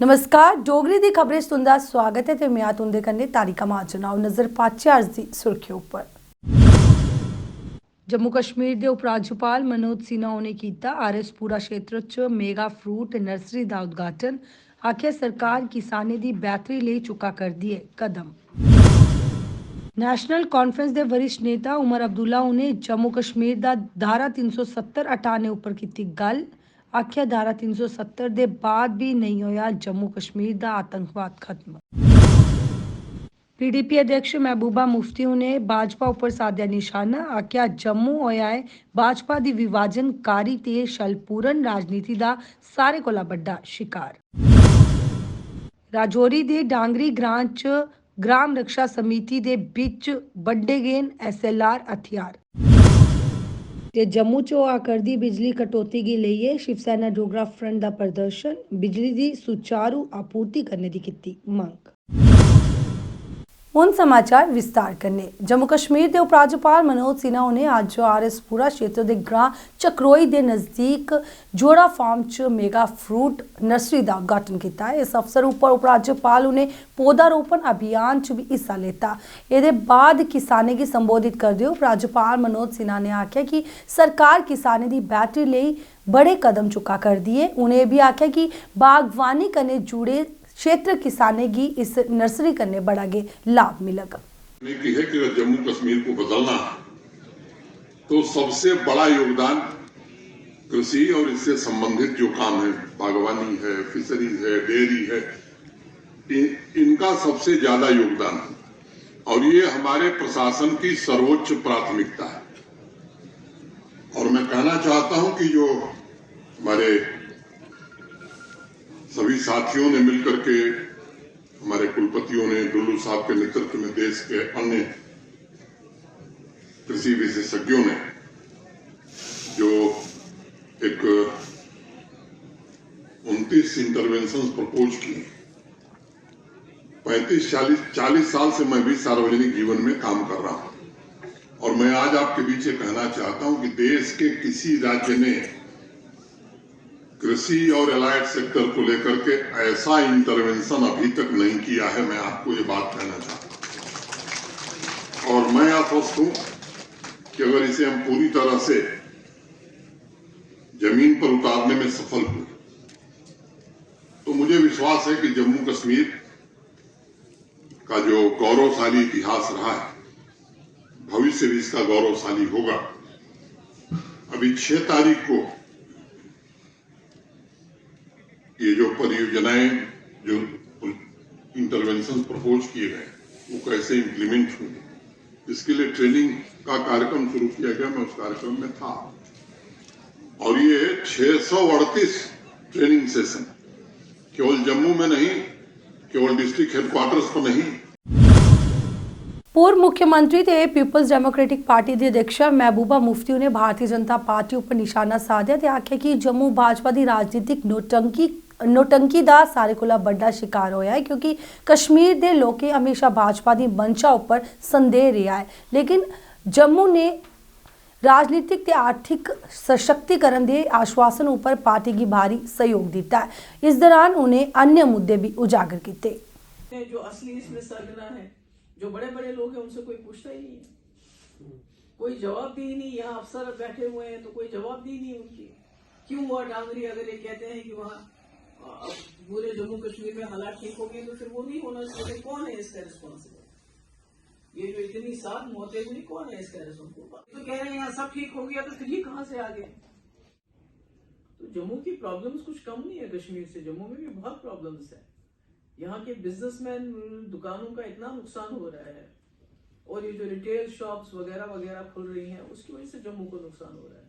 नमस्कार डोगरी दी खबरें तुंदा स्वागत है ते मैं तुंदे कन्नै तारिका महाजन आओ नजर पाचे अज्ज दी सुर्खियों पर। जम्मू कश्मीर दे उपराज्यपाल मनोज सिन्हा होरें कीता आरएसपुरा क्षेत्र च मेगा फ्रूट नर्सरी दा उद्घाटन। आखेआ सरकार किसानें दी बेहतरी लेई चुका करदी है कदम। नेशनल कॉन्फ्रेंस दे वरिष्ठ नेता उमर अब्दुल्ला उन्हें जम्मू कश्मीर दा धारा 370 हटाने उपर कीती गल। आखेआ धारा 370 दे बाद भी नहीं होया जम्मू कश्मीर दा आतंकवाद खत्म। पीडीपी अध्यक्ष महबूबा मुफ्ती ने भाजपा उपर साधा निशाना। आखेआ जम्मू होया है भाजपा दी विभाजनकारी ते छलपूर्ण राजनीति दा सारे कोला बड्डा शिकार। राजौरी दे डांगरी ग्रां च ग्राम रक्षा समिति दे बिच बड्डे गेन SLR हथियार। ते जम्मू च होआ करदी बिजली कटौती गी लेइयै शिवसेना डोगरा फ्रंट दा प्रदर्शन। बिजली दी सुचारू आपूर्ति करने दी कीती मंग। हुन समाचार विस्तार कन्नै। जम्मू कश्मीर के उपराज्यपाल मनोज सिन्हा ने अज्ज आरएसपुरा क्षेत्र के ग्रां चक्रोई के नज़दीक जोड़ा फार्म च मेगा फ्रूट नर्सरी का उद्घाटन किया। इस अवसर पर उपराज्यपाल ने पौधारोपण अभियान च भी हिस्सा लेता। इसके बाद किसानें की संबोधित करते हुए उपराज्यपाल मनोज सिन्हा ने आख्या कि सरकार किसानें की बेहतरी लिए बड़े कदम चुका करती है। उन्हें भी आख्या कि बागवानी कन्नै जुड़े क्षेत्र किसानें की इस नर्सरी करने बड़ा गे लाभ मिलेगा। की है कि जम्मू कश्मीर को बदलना तो सबसे बड़ा योगदान कृषि और इससे संबंधित जो काम है, बागवानी है, फिशरीज है, डेयरी है, इनका सबसे ज्यादा योगदान है और ये हमारे प्रशासन की सर्वोच्च प्राथमिकता है। और मैं कहना चाहता हूं कि जो हमारे सभी साथियों ने मिलकर के, हमारे कुलपतियों ने, डुल्लू साहब के नेतृत्व में देश के अन्य कृषि विशेषज्ञों ने जो एक 29 इंटरवेंशन प्रपोज किए। 35-40 साल से मैं भी सार्वजनिक जीवन में काम कर रहा हूं और मैं आज आपके बीच कहना चाहता हूं कि देश के किसी राज्य ने कृषि और एलाइड सेक्टर को लेकर के ऐसा इंटरवेंशन अभी तक नहीं किया है। मैं आपको ये बात कहना चाहता हूं और मैं आश्वस्त हूं कि अगर इसे हम पूरी तरह से जमीन पर उतारने में सफल हुए तो मुझे विश्वास है कि जम्मू कश्मीर का जो गौरवशाली इतिहास रहा है, भविष्य भी इसका गौरवशाली होगा। अभी 6 तारीख को ये जो परियोजनाएं, जो इंटरवेंशन प्रपोज किए गए, वो कैसे इंप्लीमेंट होंगे, इसके लिए ट्रेनिंग का कार्यक्रम शुरू किया गया। मैं उस कार्यक्रम में था और ये 638 ट्रेनिंग सेशन केवल जम्मू में नहीं, केवल डिस्ट्रिक्ट हेडक्वार्टर्स पर नहीं। पूर्व मुख्यमंत्री ते पीपल्स डेमोक्रेटिक पार्टी की अध्यक्ष महबूबा मुफ्ती ने भारतीय जनता पार्टी उपर निशाना साधा ते आख्या कि जम्मू भाजपा की राजनीतिक नोटंकी दा सारे कोला बड़ा शिकार होया है, क्योंकि कश्मीर दे लोकें हमेशा भाजपा की मंशा उपर संदेह रहा है। लेकिन जम्मू ने राजनीतिक ते आर्थिक सशक्तिकरण के आश्वासन उपर पार्टी की भारी सहयोग दिता है। इस दौरान उन्हें अन्य मुद्दे भी उजागर किए। जो असली इसमें सरगना है, जो बड़े बड़े लोग हैं, उनसे कोई पूछता ही नहीं है, कोई जवाब दी नहीं। यहाँ अफसर बैठे हुए हैं तो कोई जवाब दी नहीं उनकी। क्यों हुआ डांगरी? अगर ये कहते हैं कि वहाँ पूरे जम्मू कश्मीर में हालात ठीक हो गए तो फिर वो नहीं होना चाहिए। कौन है इसका रिस्पॉन्सिबल? ये जो इतनी 7 मौतें हुई, कौन है इसका रिस्पॉन्सिबल? तो कह रहे हैं यहाँ सब ठीक हो गया तो फिर ये कहाँ से आ गए? तो जम्मू की प्रॉब्लम्स कुछ कम नहीं है कश्मीर से। जम्मू में भी बहुत प्रॉब्लम्स है। यहाँ के बिजनेसमैन, दुकानों का इतना नुकसान हो रहा है और ये जो रिटेल शॉप्स वगैरह वगैरह खुल रही हैं, उसकी वजह से जम्मू को नुकसान हो रहा है।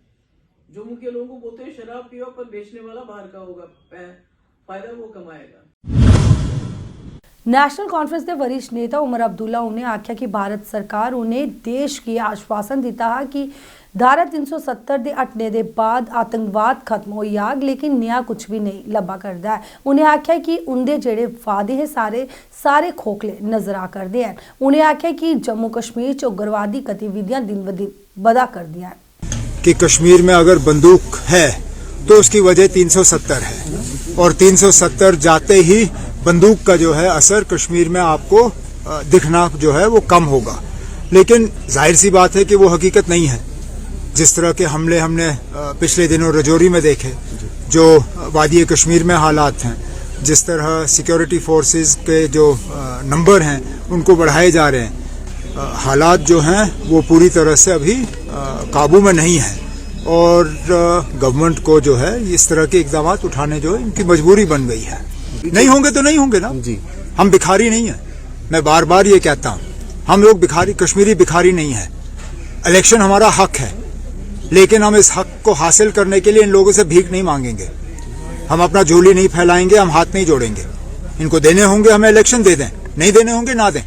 जम्मू के लोगों को बोलते हैं शराब पियो, पर बेचने वाला बाहर का होगा, फायदा वो कमाएगा। नेशनल कॉन्फ्रेंस के वरिष्ठ नेता उमर अब्दुल्ला ने आख्या कि भारत सरकार उन्हें देश की आश्वासन दिता है कि धारा 370 के हटने के बाद आतंकवाद खत्म हो जाग, लेकिन नया कुछ भी नहीं लब्भा करता है। उन्हें आख्या कि उनके जेड़े वादे हैं सारे खोखले नजर आ करते हैं। उन्हें आख्या कि जम्मू कश्मीर च उग्रवादी गतिविधियां दिन ब दिन बधा कर दिया है कि कश्मीर में अगर बंदूक है तो उसकी वजह 370 है और 370 जाते ही बंदूक का जो है असर कश्मीर में आपको दिखना जो है वो कम होगा। लेकिन जाहिर सी बात है कि वो हकीकत नहीं है। जिस तरह के हमले हमने पिछले दिनों रजौरी में देखे, जो वादी कश्मीर में हालात हैं, जिस तरह सिक्योरिटी फोर्सेस के जो नंबर हैं उनको बढ़ाए जा रहे हैं, हालात जो हैं वो पूरी तरह से अभी काबू में नहीं है और गवर्नमेंट को जो है इस तरह के इकदाम उठाने जो है इनकी मजबूरी बन गई है। नहीं होंगे तो नहीं होंगे ना जी। हम भिखारी नहीं है, मैं बार बार ये कहता हूँ, हम लोग भिखारी, कश्मीरी भिखारी नहीं है। इलेक्शन हमारा हक है, लेकिन हम इस हक को हासिल करने के लिए इन लोगों से भीख नहीं मांगेंगे। हम अपना झोली नहीं फैलाएंगे, हम हाथ नहीं जोड़ेंगे। इनको देने होंगे हमें इलेक्शन दे दें, नहीं देने होंगे ना दें।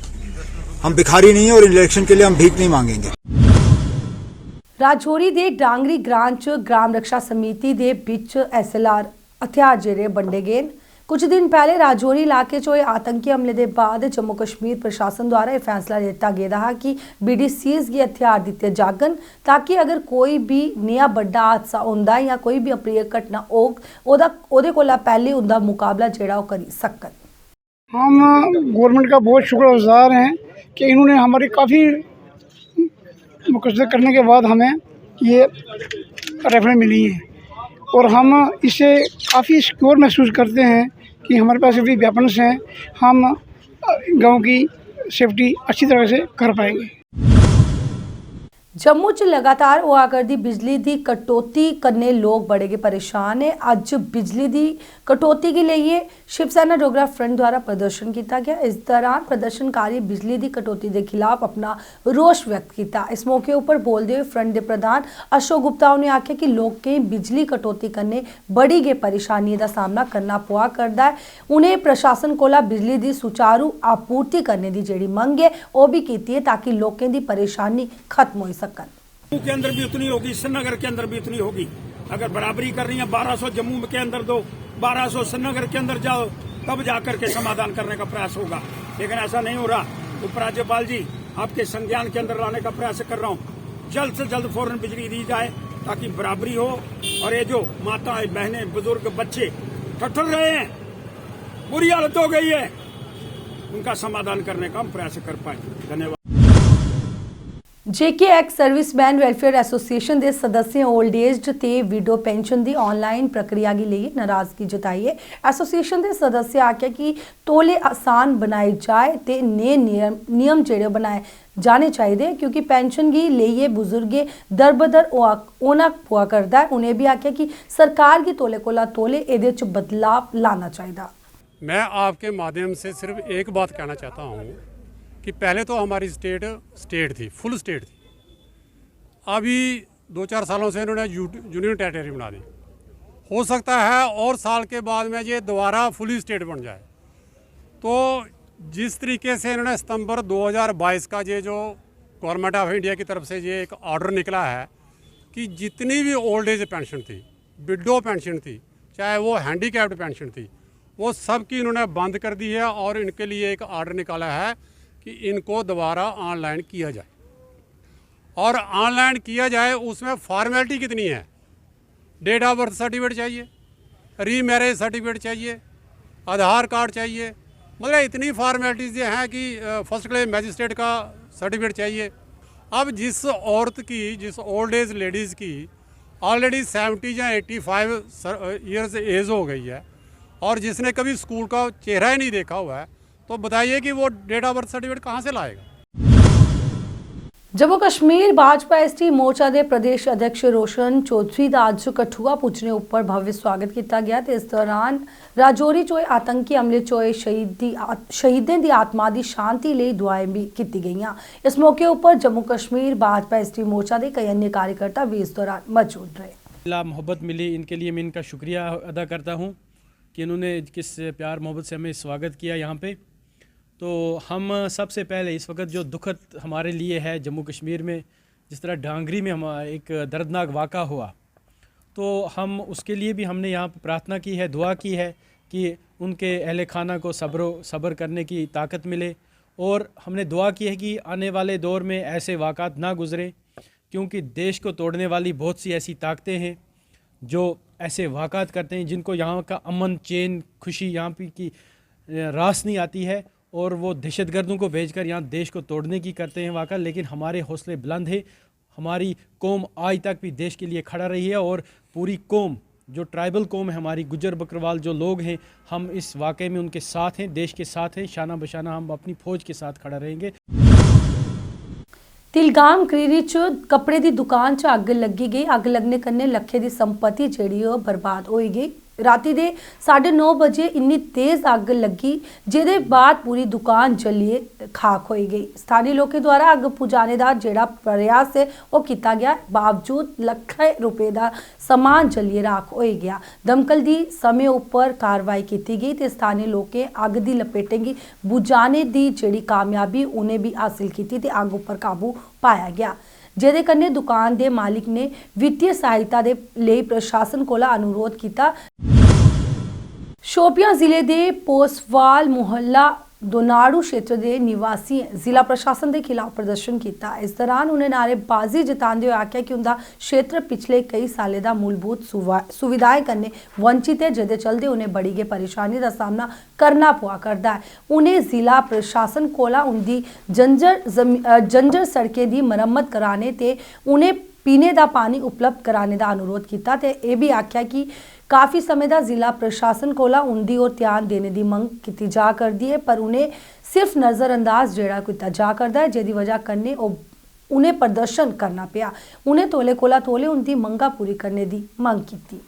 हम भिखारी नहीं है और इलेक्शन के लिए हम भीख नहीं मांगेंगे। राजौरी ਦੇ ਡਾਂਗਰੀ ਗ੍ਰਾਮ 'ਚ ਗ੍ਰਾਮ ਰੱਖਿਆ ਸਮਿਤੀ ਦੇ ਵਿੱਚ SLR ਹਥਿਆਰ ਜਿਹੜੇ ਵੰਡੇ ਗਏ। ਕੁਝ ਦਿਨ ਪਹਿਲੇ ਰਾਜੌਰੀ ਇਲਾਕੇ 'ਚ ਹੋਏ ਆਤੰਕੀ ਹਮਲੇ ਦੇ ਬਾਅਦ ਜੰਮੂ ਕਸ਼ਮੀਰ ਪ੍ਰਸ਼ਾਸਨ ਦੁਆਰਾ ਇਹ ਫੈਸਲਾ ਲਿੱਤਾ ਗਿਆ ਹੈ ਕਿ BDCs ਦੇ ਹਥਿਆਰ ਦਿੱਤੇ ਜਾਗਣ ਤਾਂ ਕਿ ਅਗਰ ਕੋਈ ਵੀ ਨया ਵੱਡਾ ਹਾਦਸਾ ਹੁੰਦਾ ਜਾਂ ਕੋਈ ਵੀ ਅਪਰੀय ਘਟਨਾ ਉਹਦੇ ਕੋਲ ਪਹਿਲੇ ਉਹਦਾ ਮੁਕਾਬਲਾ ਜਿਹੜਾ ਉਹ ਕਰੀ ਸਕਣ। हम गवर्नमेंट का बहुत शुक्रगुजार हैं कि इन्होंने हमारी काफ़ी मुकदर करने के बाद हमें ये रेफरेंस मिली है और हम इससे काफ़ी सिक्योर महसूस करते हैं कि हमारे पास भी वेपन्स हैं, हम गांव की सेफ्टी अच्छी तरह से कर पाएंगे। जम्मू च लगातार होआ करदी बिजली दी कटौती कन्ने लोग बड़े गए परेशान है। अज बिजली दी कटौती के लिए शिवसेना डोगरा फ्रंट द्वारा प्रदर्शन किया गया। इस दौरान प्रदर्शनकारी बिजली दी कटौती के खिलाफ अपना रोष व्यक्त किया। इस मौके पर बोलते हुए फ्रंट के प्रधान अशोक गुप्ता ने आख्या कि लोगों बिजली कटौती करने बड़ी गई परेशानी का सामना करना पुआ करता है। उन्हें प्रशासन को बिजली की सुचारू आपूर्ति करने की जी मंग है वह भी की है ताकि लोगों की परेशानी खत्म हो सके। के अंदर भी उतनी होगी, श्रीनगर के अंदर भी उतनी होगी। अगर बराबरी कर रही है 1200 जम्मू के अंदर दो, 1200 श्रीनगर के अंदर जाओ, तब जाकर के समाधान करने का प्रयास होगा। लेकिन ऐसा नहीं हो रहा। उपराज्यपाल जी आपके संज्ञान के अंदर लाने का प्रयास कर रहा हूँ। जल्द से जल्द फौरन बिजली दी जाए ताकि बराबरी हो और ये जो माताएं, बहनें, बुजुर्ग, बच्चे ठठर रहे हैं, बुरी हालत हो गई है, उनका समाधान करने का हम प्रयास कर पाए। धन्यवाद। JK ex serviceman welfare association के सदस्य ओल्ड एज ते विडो पेंशन की ऑनलाइन प्रक्रिया के लिए नाराजगी जताई है। एसोसिएशन के सदस्य आख्या कि तोले आसान बनाई जाए ते नए नियम जेड़े बनाए जाने चाहिए क्योंकि पेंशन की लिए बुजुर्ग दर बदर ओना पुआ करता है। उन्हें भी आख्या कि सरकार की तोले कोला तोले एदे च बदलाव लाना चाहिए। मैं आपके माध्यम से सिर्फ एक बात कहना चाहता हूँ कि पहले तो हमारी स्टेट थी, फुल स्टेट थी। अभी 2-4 सालों से इन्होंने यूनियन टेरिटरी बना दी। हो सकता है और साल के बाद में ये दोबारा फुली स्टेट बन जाए। तो जिस तरीके से इन्होंने सितंबर 2022 का ये जो गवर्नमेंट ऑफ इंडिया की तरफ से ये एक ऑर्डर निकला है कि जितनी भी ओल्ड एज पेंशन थी, विडो पेंशन थी, चाहे वो हैंडीकैप्ड पेंशन थी, वो सब की इन्होंने बंद कर दी है और इनके लिए एक ऑर्डर निकाला है कि इनको दोबारा ऑनलाइन किया जाए। और ऑनलाइन किया जाए उसमें फॉर्मेलिटी कितनी है? डेट ऑफ बर्थ सर्टिफिकेट चाहिए, रीमैरिज सर्टिफिकेट चाहिए, आधार कार्ड चाहिए, मतलब इतनी फॉर्मेलिटीज़ ये हैं कि फर्स्ट क्लास मैजिस्ट्रेट का सर्टिफिकेट चाहिए। अब जिस औरत की, जिस ओल्ड एज लेडीज़ की ऑलरेडी 70 या 85 ईयर्स एज हो गई है और जिसने कभी स्कूल का चेहरा ही नहीं देखा हुआ है, तो बताइए कि वो डेट ऑफ बर्थ सर्टिफिकेट कहाँ से लाएगा? जम्मू कश्मीर भाजपा ST मोर्चा के प्रदेश अध्यक्ष रोशन चौधरी का अज कठुआ पुजने उपर भव्य स्वागत किया गया। इस दौरान राजौरी चोए आतंकी हमले चोए शहीदें की आत्मा की शांति लिए दुआएं भी की गई। इस मौके पर जम्मू कश्मीर भाजपा ST मोर्चा के कई अन्य कार्यकर्ता भी इस दौरान मौजूद रहे। मोहब्बत मिली, इनके लिए मैं इनका शुक्रिया अदा करता हूँ कि इन्होंने किस प्यार मोहब्बत से हमें स्वागत किया यहाँ पे। तो हम सबसे पहले इस वक्त जो दुखद हमारे लिए है जम्मू कश्मीर में, जिस तरह डांगरी में हम एक दर्दनाक वाक़ा हुआ, तो हम उसके लिए भी हमने यहाँ पर प्रार्थना की है, दुआ की है कि उनके अहले खाना को सब्र करने की ताकत मिले। और हमने दुआ की है कि आने वाले दौर में ऐसे वाक़ात ना गुज़रे, क्योंकि देश को तोड़ने वाली बहुत सी ऐसी ताकतें हैं जो ऐसे वाक़ात करते हैं जिनको यहाँ का अमन चैन खुशी यहाँ की रास नहीं आती है, और वो दहशतगर्दों को भेजकर यहाँ देश को तोड़ने की करते हैं वाक़ा। लेकिन हमारे हौसले बुलंद हैं, हमारी कौम आज तक भी देश के लिए खड़ा रही है, और पूरी कौम जो ट्राइबल कौम है हमारी, गुज्जर बकरवाल जो लोग हैं, हम इस वाक़े में उनके साथ हैं, देश के साथ हैं, शाना बशाना हम अपनी फ़ौज के साथ खड़ा रहेंगे। तिलगाम क्रीरी च कपड़े की दुकान च अग लगी गई। अग लगने कन्ने लखे की संपत्ति जेड़ी बर्बाद हो गई। राती दे 9:30 बजे इन्नी तेज़ अग लगी जिहदे बाद पूरी दुकान जलिए खाक हो गई। स्थानीय लोगों द्वारा अग बुझाने का जिहड़ा प्रयास है वो किया गया, बावजूद लाखों रुपए का समान जलिए राख हो गया। दमकल की समय उपर कार्रवाई की गई तो स्थानीय लोगों अग की लपेटे की बुझाने की जिहड़ी कामयाबी उन्हें भी हासिल की ते अग उपर काबू पाया गया, जिहदे कन्ने दुकान के मालिक ने वित्तीय सहायता के लिए प्रशासन को अनुरोध किया। शोपियां जिले के पोसवाल मुहल्ला दोनाड़ू क्षेत्र के निवासी जिला प्रशासन के खिलाफ प्रदर्शन किया। इस दौरान उन्हें नारेबाजी जताते हुए आख्या कि उनका क्षेत्र पिछले कई सालों का मूलभूत सुविधाएं करने वंचित है, जिसके चलते उन्हें बड़ी गई परेशानी का सामना करना पुआ करता है। उन्हें जिला प्रशासन कोला उनकी जंजर सड़कें की मरम्मत कराने ते उन्हें पीने का पानी उपलब्ध कराने का अनुरोध किया। तो यह भी आख्या कि काफ़ी समय का जिला प्रशासन कोला उनकी ओर ध्यान देने की मंग की जा करती है, पर उन्हें सिर्फ नज़रअंदाज जोड़ा किया जा करता है, जिसकी वजह करने उन्हें प्रदर्शन करना पिया। उन्हें तोले कोला तोले उनकी मंगा पूरी करने की मंग की।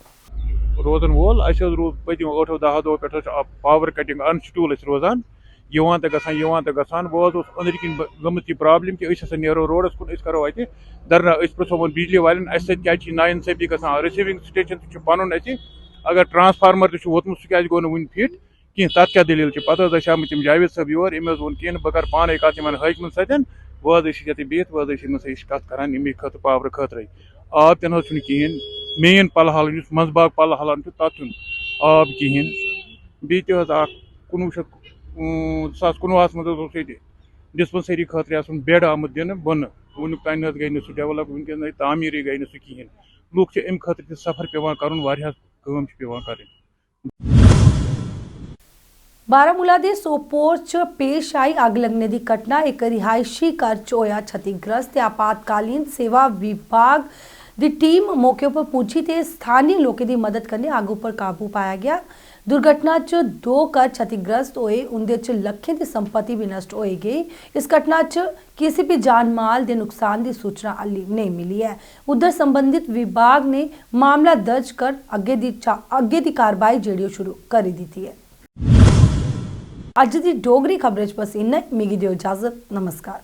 रोजन वोल पतिम 8-10 दो पे पावर कटिंग अनस्टूल रोजान गसान वो अंदर किन गमत यह प्रॉब्लम कि नो रोडस कुन करो अत धरना पो बिजली वाले क्या नाइंसाफी गसान रिसीविंग स्टेशन पन अगर ट्रांसफार्मर वोतमुत सह क्या गो वन फिट कह तथ क्या दलील पे आम तम जावेद साहब योर अम वोन कह बह कर पान कत हाकमन सतन वह ये बिहत वह कत कर अमे खत पावर खतर आब तन कहें मेन पल हाल मंजबाग पल हालान तथ आब कहें बी 2019 मज डिस्पेंसरी खतर बेड आमुत दिन बन वनुक तान गई न डेवलप वनक तामीर गई न कहें लूक अम खतर सफर पेवान कर। बारामूला के सोपोर च पेश आई अग लगने की घटना एक रिहायशी घर च होया क्षतिग्रस्त। आपातकालीन सेवा विभाग की टीम मौके पर पुजी तो स्थानीय लोगों की मदद करने अग पर काबू पाया गया। दुर्घटना च 2 घर क्षतिग्रस्त होए, उनदे च लखें की संपत्ति भी नष्ट हो गई। इस घटना च किसी भी जान माल के नुकसान की सूचना हाली नहीं मिली है। उधर संबंधित विभाग ने मामला दर्ज कर अगे की कार्रवाई जेड़ी शुरू कर दी है। अज की डोगरी खबरें बस इन्ना। मिगी दियो इजाजत। नमस्कार।